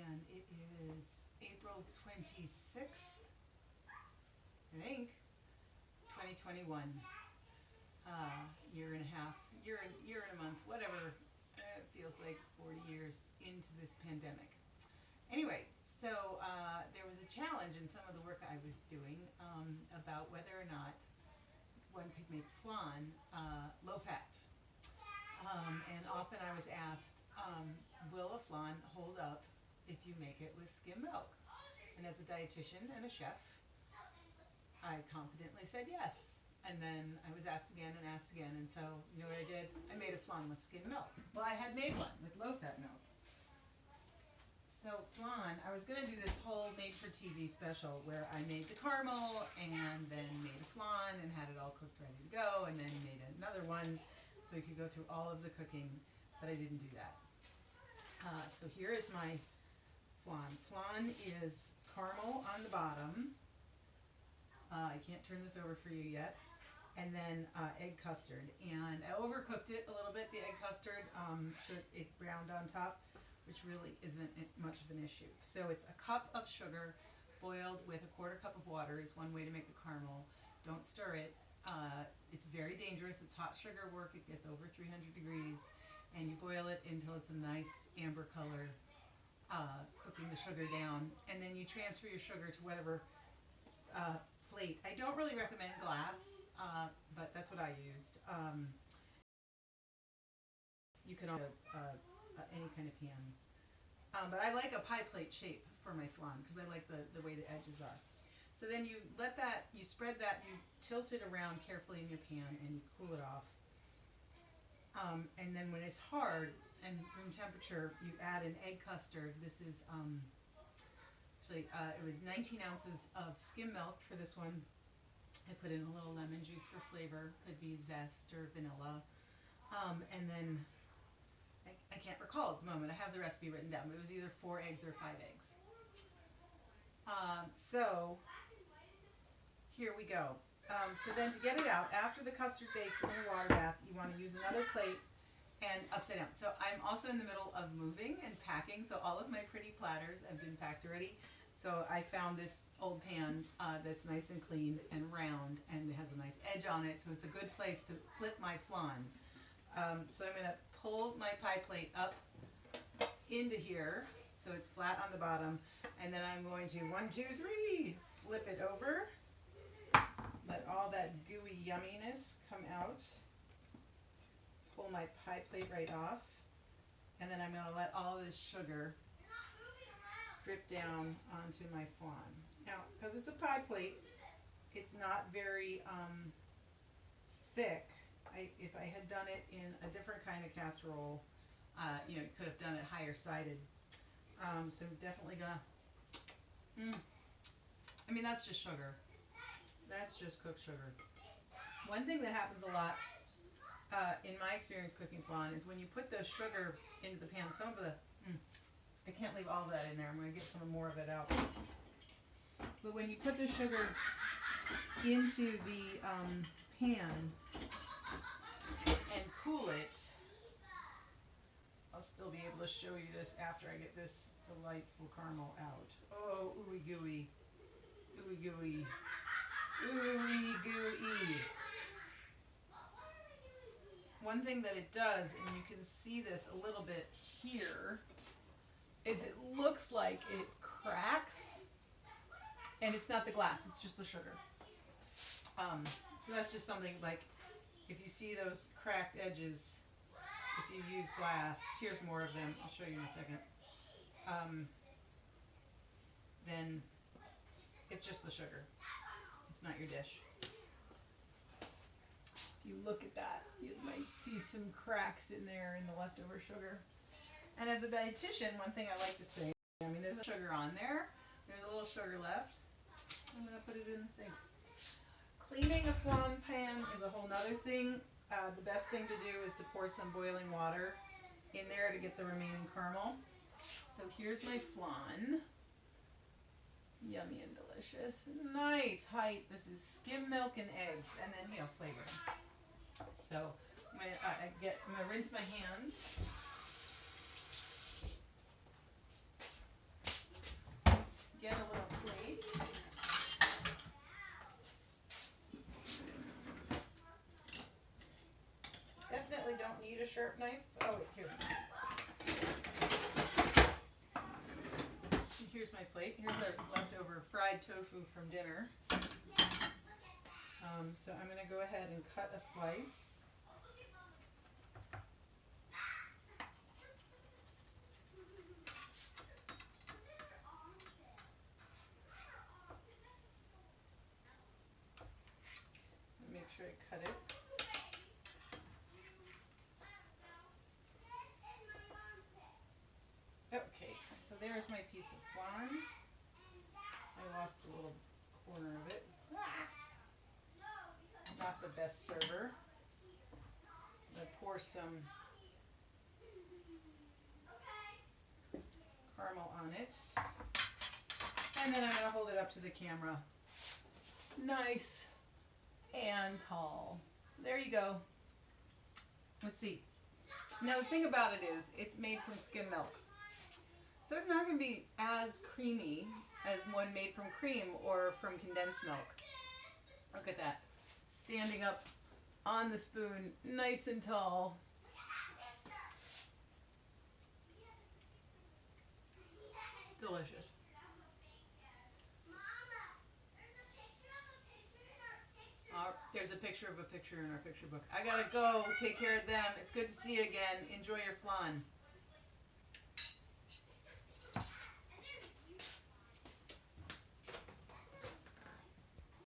and it is April 26th, I think, 2021. Year and a half, year and a month, whatever. It feels like 40 years into this pandemic. Anyway, so there was a challenge in some of the work I was doing about whether or not one could make flan low fat. And often I was asked, will a flan hold up if you make it with skim milk? And as a dietitian and a chef, I confidently said yes. And then I was asked again, and so you know what I did? I made a flan with skim milk. Well, I had made one with low-fat milk. So flan, I was going to do this whole made-for-TV special where I made the caramel and then made a flan and had it all cooked ready to go, and then made another one so we could go through all of the cooking, but I didn't do that. So here is my flan. Flan is caramel on the bottom. I can't turn this over for you yet. And then egg custard. And I overcooked it a little bit, the egg custard, so it browned on top, which really isn't much of an issue. So it's a cup of sugar boiled with a quarter cup of water is one way to make the caramel. Don't stir it. It's very dangerous. It's hot sugar work. It gets over 300 degrees. And you boil it until it's a nice amber color, cooking the sugar down. And then you transfer your sugar to whatever plate. I don't really recommend glass, but that's what I used. You can also any kind of pan, but I like a pie plate shape for my flan because I like the way the edges are. So then you spread that, you tilt it around carefully in your pan, and you cool it off. And then when it's hard and room temperature, you add an egg custard. This is it was 19 ounces of skim milk for this one. I put in a little lemon juice for flavor, could be zest or vanilla. And then, I can't recall at the moment, I have the recipe written down, but it was either 4 eggs or 5 eggs. So, here we go. So then to get it out, after the custard bakes in the water bath, you want to use another plate and upside down. So I'm also in the middle of moving and packing, so all of my pretty platters have been packed already. So I found this old pan that's nice and clean and round, and it has a nice edge on it, so it's a good place to flip my flan. So I'm going to pull my pie plate up into here, so it's flat on the bottom, and then I'm going to 1, 2, 3, flip it over, let all that gooey yumminess come out, pull my pie plate right off, and then I'm going to let all this sugar drip down onto my flan. Now, because it's a pie plate, it's not very thick. If I had done it in a different kind of casserole, you could have done it higher sided. So definitely gonna. That's just sugar. That's just cooked sugar. One thing that happens a lot, in my experience cooking flan, is when you put the sugar into the pan. Some of the I can't leave all of that in there. I'm going to get some more of it out. But when you put the sugar into the pan and cool it, I'll still be able to show you this after I get this delightful caramel out. Oh, ooey gooey. Ooey gooey. Ooey gooey. One thing that it does, and you can see this a little bit here, is it looks like it cracks, and it's not the glass, it's just the sugar. So that's just something, like, if you see those cracked edges, if you use glass, here's more of them, I'll show you in a second, then it's just the sugar. It's not your dish. If you look at that, you might see some cracks in there in the leftover sugar. And as a dietitian, one thing I like to say, there's a sugar on there. There's a little sugar left. I'm going to put it in the sink. Cleaning a flan pan is a whole nother thing. The best thing to do is to pour some boiling water in there to get the remaining caramel. So here's my flan. Yummy and delicious. Nice height. This is skim milk and eggs, and then flavoring. So I'm gonna rinse my hands. get a little plate. Definitely don't need a sharp knife. Oh, wait, here. Here's my plate. Here's our leftover fried tofu from dinner. So I'm going to go ahead and cut a slice. Make sure I cut it. Okay, so there's my piece of flan. I lost the little corner of it. Not the best server. I'm going to pour some caramel on it. And then I'm going to hold it up to the camera. Nice and tall. So there you go. Let's see. Now the thing about it is, it's made from skim milk. So it's not going to be as creamy as one made from cream or from condensed milk. Look at that. Standing up on the spoon, nice and tall. Delicious. There's a picture of a picture in our picture book. I gotta go. Take care of them. It's good to see you again. Enjoy your flan.